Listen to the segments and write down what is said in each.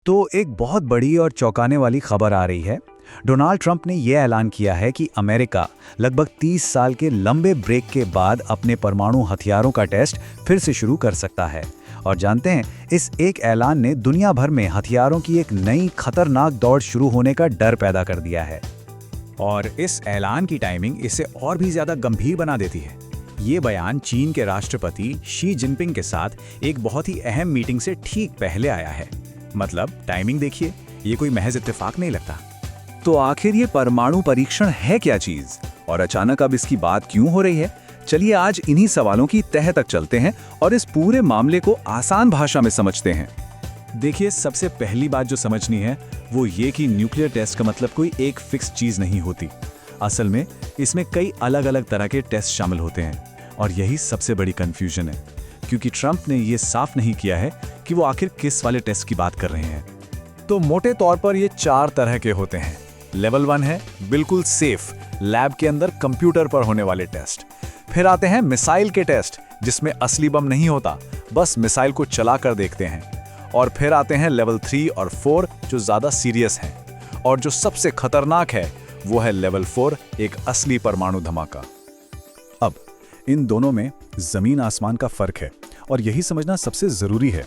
तो एक बहुत बड़ी और चौंकाने वाली खबर आ रही है। डोनाल्ड ट्रंप ने यह ऐलान किया है कि अमेरिका लगभग 30 साल के लंबे ब्रेक के बाद अपने परमाणु हथियारों का टेस्ट फिर से शुरू कर सकता है। और जानते हैं, इस एक ऐलान ने दुनिया भर में हथियारों की एक नई खतरनाक दौड़ शुरू होने का डर पैदा कर दिया है। और इस ऐलान की टाइमिंग इसे और भी ज्यादा गंभीर बना देती है। ये बयान चीन के राष्ट्रपति शी जिनपिंग के साथ एक बहुत ही अहम मीटिंग से ठीक पहले आया है। मतलब टाइमिंग देखिए, ये कोई महज इत्तेफाक नहीं लगता। तो आखिर ये परमाणु परीक्षण है क्या चीज, और अचानक अब इसकी बात क्यों हो रही है? चलिए आज इन्हीं सवालों की तह तक चलते हैं और इस पूरे मामले को आसान भाषा में समझते हैं। देखिए, सबसे पहली बात जो समझनी है वो ये कि न्यूक्लियर टेस्ट का मतलब कोई एक फिक्स चीज नहीं होती। असल में इसमें कई अलग अलग तरह के टेस्ट शामिल होते हैं, और यही सबसे बड़ी कंफ्यूजन है, क्योंकि ट्रंप ने ये साफ नहीं किया है कि वो आखिर किस वाले टेस्ट की बात कर रहे हैं। तो मोटे तौर पर ये 4 तरह के होते हैं। लेवल 1 है बिल्कुल सेफ, लैब के अंदर कंप्यूटर पर होने वाले टेस्ट। फिर आते हैं मिसाइल के टेस्ट, जिसमें असली बम नहीं होता, बस मिसाइल को चला कर देखते हैं। और फिर आते हैं लेवल 3 और 4, जो ज्यादा सीरियस हैं। और जो सबसे खतरनाक है वो है लेवल 4, एक असली परमाणु धमाका। अब इन दोनों में जमीन आसमान का फर्क है, और यही समझना सबसे जरूरी है।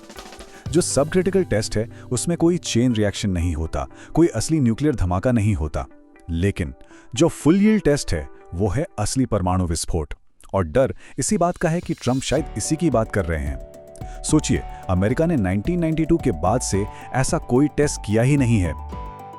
जो सब क्रिटिकल टेस्ट है उसमें कोई चेन रिएक्शन नहीं होता, कोई असली न्यूक्लियर धमाका नहीं होता। लेकिन जो फुल यील्ड टेस्ट है वो है असली परमाणु विस्फोट। और डर इसी बात का है कि ट्रंप शायद इसी की बात कर रहे हैं। सोचिए, अमेरिका ने 1992 के बाद से ऐसा कोई टेस्ट किया ही नहीं है।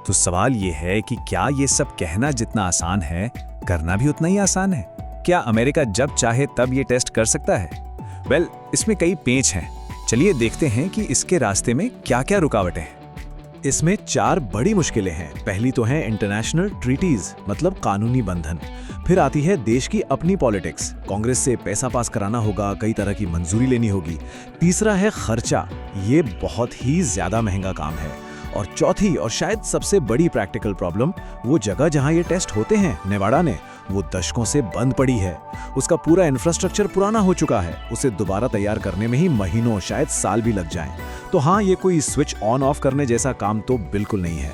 तो सवाल ये है कि क्या ये सब कहना जितना आसान है, करना भी उतना ही आसान है? क्या अमेरिका जब चाहे तब ये टेस्ट कर सकता है? वेल, इसमें कई पेंच हैं। चलिए देखते हैं कि इसके रास्ते में क्या क्या रुकावटें हैं। इसमें 4 बड़ी मुश्किलें हैं। पहली तो है इंटरनेशनल ट्रीटीज, मतलब कानूनी बंधन। फिर आती है देश की अपनी पॉलिटिक्स, कांग्रेस से पैसा पास कराना होगा, कई तरह की मंजूरी लेनी होगी। तीसरा है खर्चा, ये बहुत ही ज्यादा महंगा काम है। और चौथी और शायद सबसे बड़ी प्रैक्टिकल प्रॉब्लम, वो जगह जहां ये टेस्ट होते हैं, नेवाडा ने, वो दशकों से बंद पड़ी है। उसका पूरा इंफ्रास्ट्रक्चर पुराना हो चुका है, उसे दोबारा तैयार करने में ही महीनों, शायद साल भी लग जाएं। तो हाँ, ये कोई स्विच ऑन ऑफ करने जैसा काम तो बिल्कुल नहीं है।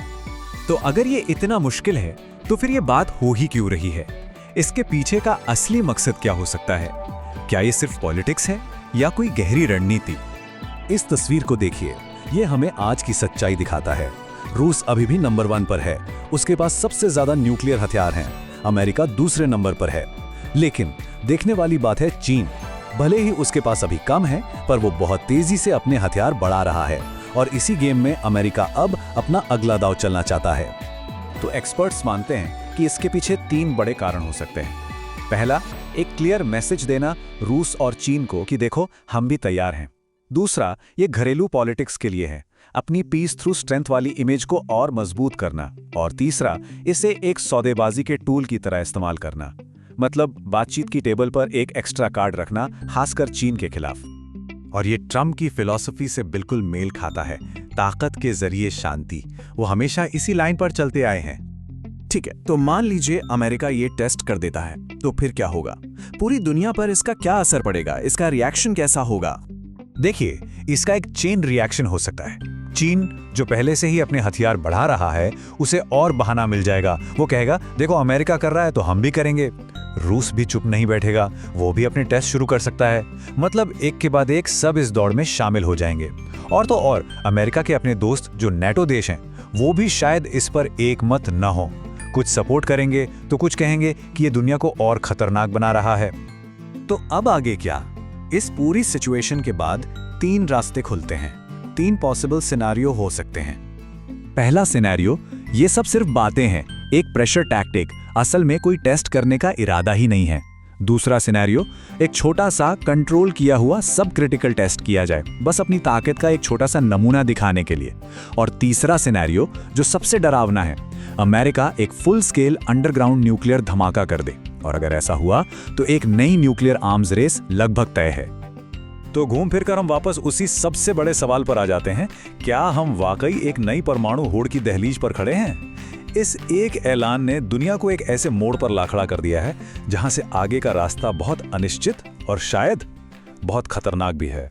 तो अगर ये इतना मुश्किल है, तो फिर ये बात हो ही क्यों रही है? इसके पीछे का असली मकसद क्या हो सकता है? क्या ये सिर्फ पॉलिटिक्स है या कोई गहरी रणनीति? इस तस्वीर को देखिए, ये हमें आज की सच्चाई दिखाता है। रूस अभी भी नंबर 1 पर है, उसके पास सबसे ज्यादा न्यूक्लियर हथियार हैं। अमेरिका दूसरे नंबर पर है। लेकिन देखने वाली बात है, चीन भले ही उसके पास अभी कम है, पर वो बहुत तेजी से अपने हथियार बढ़ा रहा है। और इसी गेम में अमेरिका अब अपना अगला दांव चलना चाहता है। तो एक्सपर्ट्स मानते हैं कि इसके पीछे 3 बड़े कारण हो सकते हैं। पहला, एक क्लियर मैसेज देना रूस और चीन को कि देखो, हम भी तैयार हैं। दूसरा, ये घरेलू पॉलिटिक्स के लिए है, अपनी पीस थ्रू स्ट्रेंथ वाली इमेज को और मजबूत करना। और तीसरा, इसे एक सौदेबाजी के टूल की तरह इस्तेमाल करना, मतलब बातचीत की टेबल पर एक एक्स्ट्रा कार्ड रखना, खासकर चीन के खिलाफ। और ये ट्रंप की फिलॉसफी से बिल्कुल मेल खाता है, ताकत के जरिए शांति। वो हमेशा इसी लाइन पर चलते आए हैं। ठीक है, तो मान लीजिए अमेरिका ये टेस्ट कर देता है, तो फिर क्या होगा? पूरी दुनिया पर इसका क्या असर पड़ेगा? इसका रिएक्शन कैसा होगा? देखिए, इसका एक चेन रिएक्शन हो सकता है। चीन, जो पहले से ही अपने हथियार बढ़ा रहा है, उसे और बहाना मिल जाएगा। वो कहेगा, देखो अमेरिका कर रहा है तो हम भी करेंगे। रूस भी चुप नहीं बैठेगा, वो भी अपने टेस्ट शुरू कर सकता है। मतलब एक के बाद एक सब इस दौड़ में शामिल हो जाएंगे। और तो और, अमेरिका के अपने दोस्त जो नेटो देश हैं, वो भी शायद इस पर एक मत न हो। कुछ सपोर्ट करेंगे तो कुछ कहेंगे कि ये दुनिया को और खतरनाक बना रहा है। तो अब आगे क्या? इस पूरी सिचुएशन के बाद 3 रास्ते खुलते हैं। 3 पॉसिबल सिनेरियो हो सकते हैं। पहला सिनेरियो, ये सब सिर्फ बातें हैं, एक प्रेशर टैक्टिक, असल में कोई टेस्ट करने का इरादा ही नहीं है। दूसरा सिनेरियो, एक छोटा सा कंट्रोल किया हुआ सब क्रिटिकल टेस्ट किया जाए, बस अपनी ताकत का एक छोटा सा नमूना दिखाने के लिए। और तीसरा सिनेरियो, जो सबसे डरावना है, अमेरिका एक फुल स्केल अंडरग्राउंड न्यूक्लियर धमाका कर दे। और अगर ऐसा हुआ तो एक नई न्यूक्लियर आर्म्स रेस लगभग तय है। तो घूम फिर कर हम वापस उसी सबसे बड़े सवाल पर आ जाते हैं, क्या हम वाकई एक नई परमाणु होड़ की दहलीज पर खड़े हैं? इस एक ऐलान ने दुनिया को एक ऐसे मोड़ पर ला खड़ा कर दिया है, जहां से आगे का रास्ता बहुत अनिश्चित और शायद बहुत खतरनाक भी है।